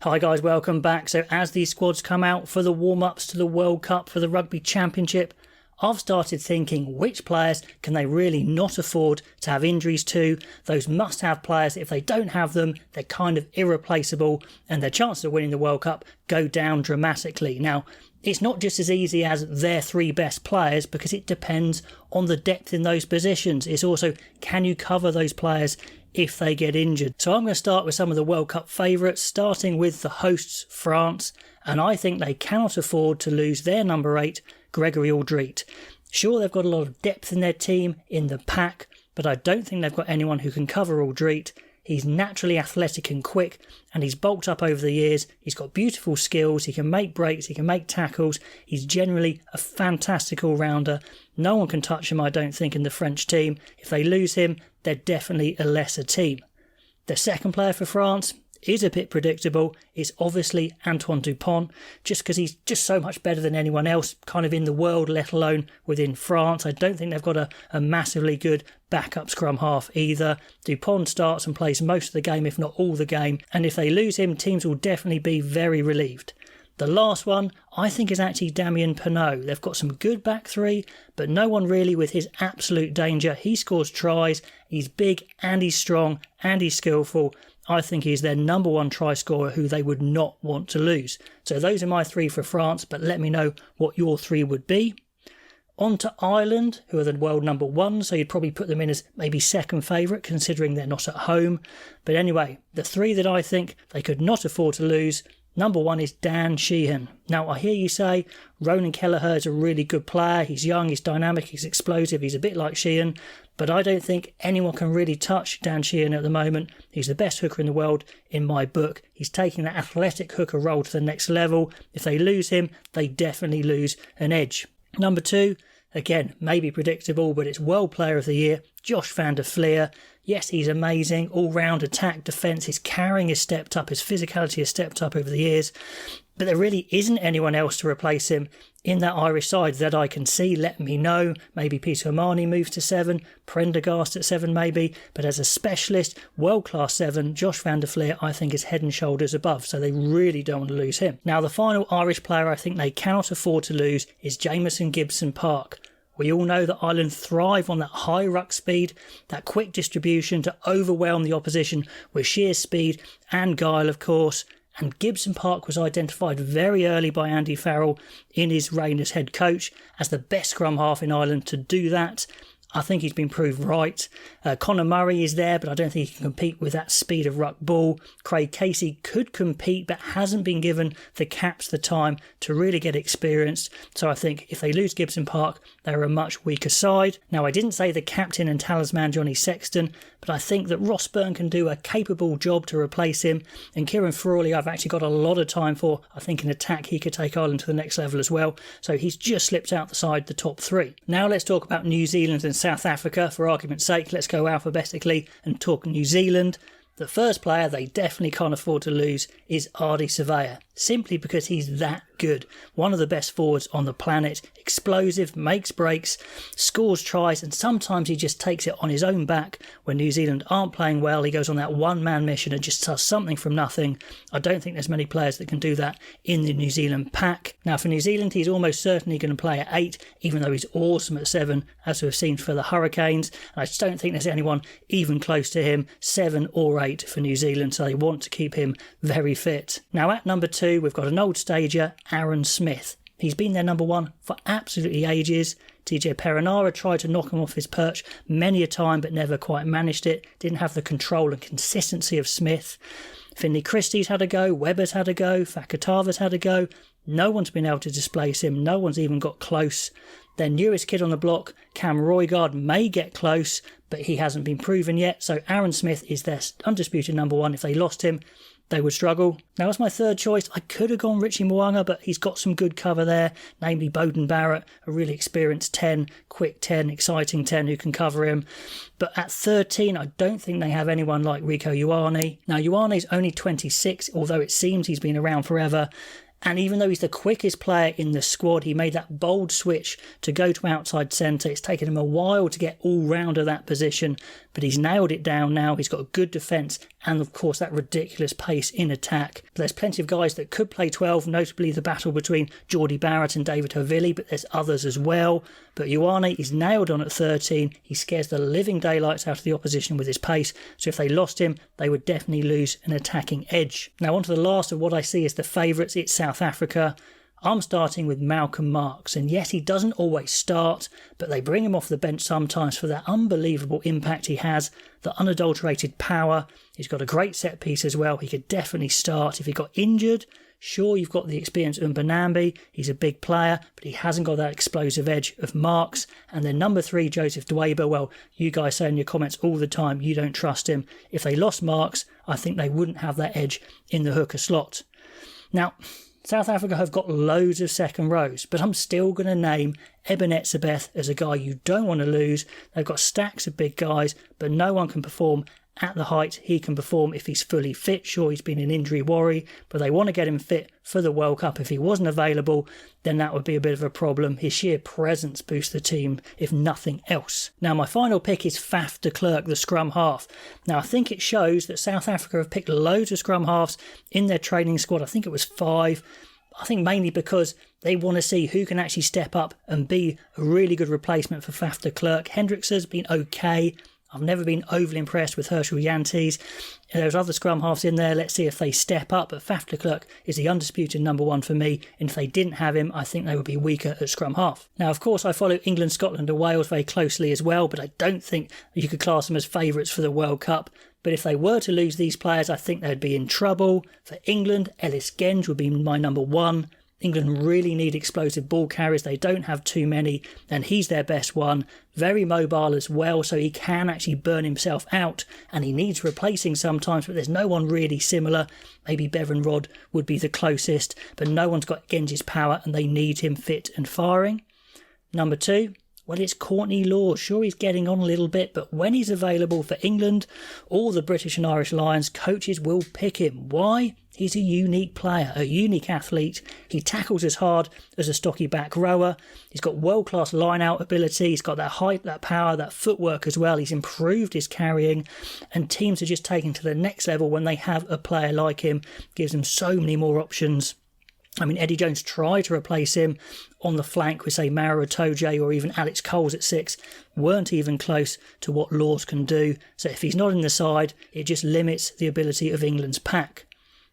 Hi guys, welcome back. So as these squads come out for the warm-ups to the World Cup for the Rugby Championship, I've started thinking which players can they really not afford to have injuries to, those must-have players. If they don't have them, they're kind of irreplaceable and their chances of winning the World Cup go down dramatically. Now, it's not just as easy as their three best players because it depends on the depth in those positions. It's also, can you cover those players if they get injured? So I'm going to start with some of the World Cup favourites, starting with the hosts, France, and I think they cannot afford to lose their number 8, Gregory Aldrit. Sure, they've got a lot of depth in their team, in the pack, but I don't think they've got anyone who can cover Aldrit. He's naturally athletic and quick, and he's bulked up over the years. He's got beautiful skills. He can make breaks. He can make tackles. He's generally a fantastic all-rounder. No one can touch him, I don't think, in the French team. If they lose him, they're definitely a lesser team. The second player for France is a bit predictable. It's obviously Antoine Dupont, just because he's just so much better than anyone else kind of in the world, let alone within France. I don't think they've got a massively good backup scrum half either. Dupont starts and plays most of the game, if not all the game, and if they lose him, teams will definitely be very relieved. The last one, I think, is actually Damien Penaud. They've got some good back three, but no one really with his absolute danger. He scores tries, he's big and he's strong and he's skillful. I think he's their number 1 try scorer who they would not want to lose. So those are my 3 for France, but let me know what your 3 would be. On to Ireland, who are the world number 1, so you'd probably put them in as maybe second favourite, considering they're not at home. But anyway, the 3 that I think they could not afford to lose, number 1 is Dan Sheehan. Now, I hear you say Ronan Kelleher is a really good player. He's young, he's dynamic, he's explosive, he's a bit like Sheehan. But I don't think anyone can really touch Dan Sheehan at the moment. He's the best hooker in the world in my book. He's taking that athletic hooker role to the next level. If they lose him, they definitely lose an edge. Number 2, again, maybe predictable, but it's World Player of the Year, Josh van der Flier. Yes, he's amazing, all-round attack, defence, his carrying has stepped up, his physicality has stepped up over the years. But there really isn't anyone else to replace him in that Irish side that I can see. Let me know. Maybe Peter O'Mahony moves to 7, Prendergast at 7 maybe. But as a specialist, world-class 7, Josh van der Flier I think is head and shoulders above. So they really don't want to lose him. Now the final Irish player I think they cannot afford to lose is Jamison Gibson-Park. We all know that Ireland thrive on that high ruck speed, that quick distribution to overwhelm the opposition with sheer speed and guile, of course. And Gibson-Park was identified very early by Andy Farrell in his reign as head coach as the best scrum half in Ireland to do that. I think he's been proved right. Conor Murray is there, but I don't think he can compete with that speed of ruck ball. Craig Casey could compete, but hasn't been given the caps the time to really get experienced. So I think if they lose Gibson-Park, they're a much weaker side. Now, I didn't say the captain and talisman Johnny Sexton, but I think that Ross Byrne can do a capable job to replace him. And Kieran Frawley, I've actually got a lot of time for. I think in attack, he could take Ireland to the next level as well. So he's just slipped outside the top 3. Now let's talk about New Zealand and South Africa. For argument's sake, let's go alphabetically and talk New Zealand. The first player they definitely can't afford to lose is Ardie Savea, simply because he's that good. One of the best forwards on the planet, explosive, makes breaks, scores tries, and sometimes he just takes it on his own back. When New Zealand aren't playing well, he goes on that one-man mission and just does something from nothing. I don't think there's many players that can do that in the New Zealand pack. Now for New Zealand, he's almost certainly going to play at 8, even though he's awesome at 7, as we've seen for the Hurricanes. And I just don't think there's anyone even close to him, 7 or 8 for New Zealand, so they want to keep him very fit. Now at number 2, we've got an old stager, Aaron Smith. He's been their number 1 for absolutely ages. TJ Perenara tried to knock him off his perch many a time, but never quite managed it. Didn't have the control and consistency of Smith. Finley Christie's had a go, Webber's had a go, Fakatava's had a go. No one's been able to displace him. No one's even got close. Their newest kid on the block, Cam Roigard, may get close, but he hasn't been proven yet. So Aaron Smith is their undisputed number 1. If they lost him, they would struggle. Now, as my third choice, I could have gone Richie Mo'unga, but he's got some good cover there, namely Bowden Barrett, a really experienced 10, quick 10, exciting 10 who can cover him. But at 13, I don't think they have anyone like Rieko Ioane. Now, Ioane's only 26, although it seems he's been around forever. And even though he's the quickest player in the squad, he made that bold switch to go to outside centre. It's taken him a while to get all round of that position, but he's nailed it down now. He's got a good defence and, of course, that ridiculous pace in attack. There's plenty of guys that could play 12, notably the battle between Geordie Barrett and David Havili, but there's others as well. But Ioane is nailed on at 13. He scares the living daylights out of the opposition with his pace, so if they lost him, they would definitely lose an attacking edge. Now on to the last of what I see as the favourites. It's South Africa. I'm starting with Malcolm Marx, and yes, he doesn't always start, but they bring him off the bench sometimes for that unbelievable impact he has, the unadulterated power. He's got a great set piece as well. He could definitely start. If he got injured, sure, you've got the experience of Mbanambi. He's a big player, but he hasn't got that explosive edge of Marx. And then number 3, Joseph Dweba. Well, you guys say in your comments all the time you don't trust him. If they lost Marx, I think they wouldn't have that edge in the hooker slot. Now, South Africa have got loads of second rows, but I'm still going to name Eben Etzebeth as a guy you don't want to lose. They've got stacks of big guys, but no one can perform at the height he can perform if he's fully fit. Sure, he's been an injury worry, but they want to get him fit for the World Cup. If he wasn't available, then that would be a bit of a problem. His sheer presence boosts the team, if nothing else. Now, my final pick is Faf de Klerk, the scrum half. Now, I think it shows that South Africa have picked loads of scrum halves in their training squad. I think it was 5. I think mainly because they want to see who can actually step up and be a really good replacement for Faf de Klerk. Hendricks has been okay. I've never been overly impressed with Herschel Yantes. There's other scrum halves in there. Let's see if they step up. But Faf de Klerk is the undisputed number 1 for me. And if they didn't have him, I think they would be weaker at scrum half. Now, of course, I follow England, Scotland and Wales very closely as well. But I don't think you could class them as favourites for the World Cup. But if they were to lose these players, I think they'd be in trouble. For England, Ellis Genge would be my number 1. England really need explosive ball carriers. They don't have too many, and he's their best one. Very mobile as well, so he can actually burn himself out, and he needs replacing sometimes, but there's no one really similar. Maybe Bevan Rod would be the closest, but no one's got Genge's power, and they need him fit and firing. Number 2, well, it's Courtney Lawes. Sure, he's getting on a little bit, but when he's available for England, all the British and Irish Lions coaches will pick him. Why? He's a unique player, a unique athlete. He tackles as hard as a stocky back rower. He's got world-class line-out ability. He's got that height, that power, that footwork as well. He's improved his carrying, and teams are just taking to the next level when they have a player like him. Gives them so many more options. I mean, Eddie Jones tried to replace him on the flank with, say, Mara Itoje or even Alex Coles at 6. Weren't even close to what Lawes can do. So if he's not in the side, it just limits the ability of England's pack.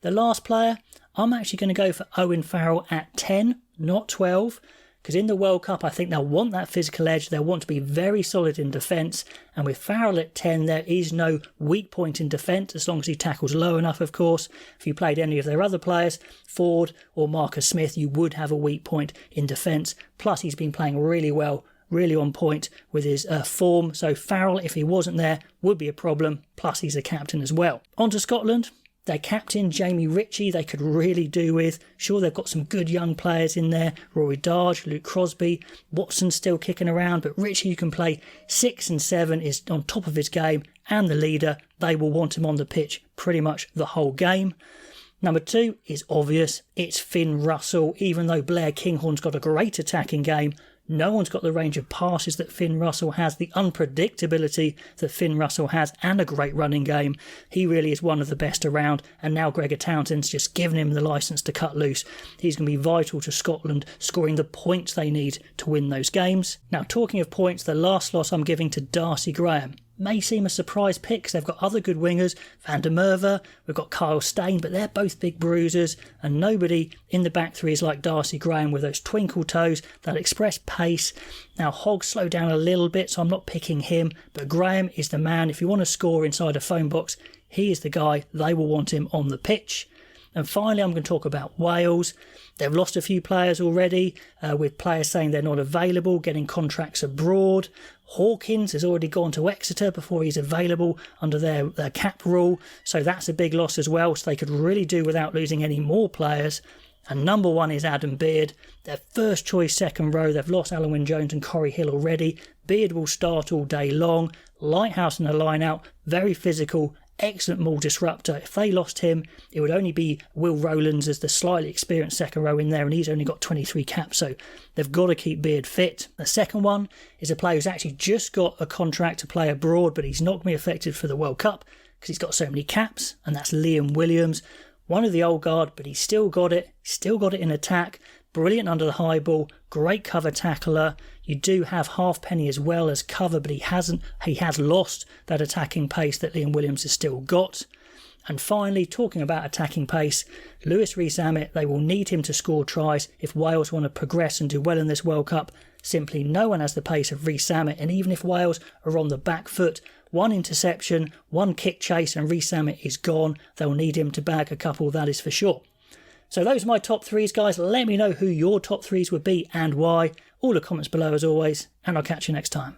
The last player, I'm actually going to go for Owen Farrell at 10, not 12. Because in the World Cup, I think they'll want that physical edge. They'll want to be very solid in defence. And with Farrell at 10, there is no weak point in defence, as long as he tackles low enough, of course. If you played any of their other players, Ford or Marcus Smith, you would have a weak point in defence. Plus, he's been playing really well, really on point with his form. So Farrell, if he wasn't there, would be a problem. Plus, he's a captain as well. On to Scotland. Their captain, Jamie Ritchie, they could really do with. Sure, they've got some good young players in there. Rory Darge, Luke Crosby, Watson's still kicking around. But Ritchie, who can play 6 and 7, is on top of his game and the leader. They will want him on the pitch pretty much the whole game. Number 2 is obvious. It's Finn Russell. Even though Blair Kinghorn's got a great attacking game, no one's got the range of passes that Finn Russell has, the unpredictability that Finn Russell has, and a great running game. He really is one of the best around, and now Gregor Townsend's just given him the licence to cut loose. He's going to be vital to Scotland, scoring the points they need to win those games. Now, talking of points, the last slot I'm giving to Darcy Graham. May seem a surprise pick because they've got other good wingers, Van der Merwe, we've got Kyle Steyn, but they're both big bruisers, and nobody in the back three is like Darcy Graham with those twinkle toes, that express pace. Now Hogg slowed down a little bit, so I'm not picking him, but Graham is the man. If you want to score inside a phone box, he is the guy. They will want him on the pitch. And finally, I'm going to talk about Wales. They've lost a few players already, with players saying they're not available, getting contracts abroad. Hawkins has already gone to Exeter before he's available under their cap rule, so that's a big loss as well. So they could really do without losing any more players. And number 1 is Adam Beard, their first choice second row. They've lost Alan Wynne-Jones and Corey Hill already. Beard will start all day long. Lighthouse in the line out, very physical, excellent maul disruptor. If they lost him, it would only be Will Rowlands as the slightly experienced second row in there, and he's only got 23 caps, so they've got to keep Beard fit. The second one is a player who's actually just got a contract to play abroad, but he's not going to be affected for the World Cup because he's got so many caps, and that's Liam Williams. One of the old guard, but he's still got it in attack. Brilliant under the high ball, great cover tackler. You do have Halfpenny as well as cover, but he has lost that attacking pace that Liam Williams has still got. And finally, talking about attacking pace, Lewis Rees-Zammit, they will need him to score tries if Wales want to progress and do well in this World Cup. Simply no one has the pace of Rees-Zammit, and even if Wales are on the back foot, one interception, one kick chase and Rees-Zammit is gone. They'll need him to bag a couple, that is for sure. So those are my top threes, guys. Let me know who your top threes would be and why. All the comments below as always, and I'll catch you next time.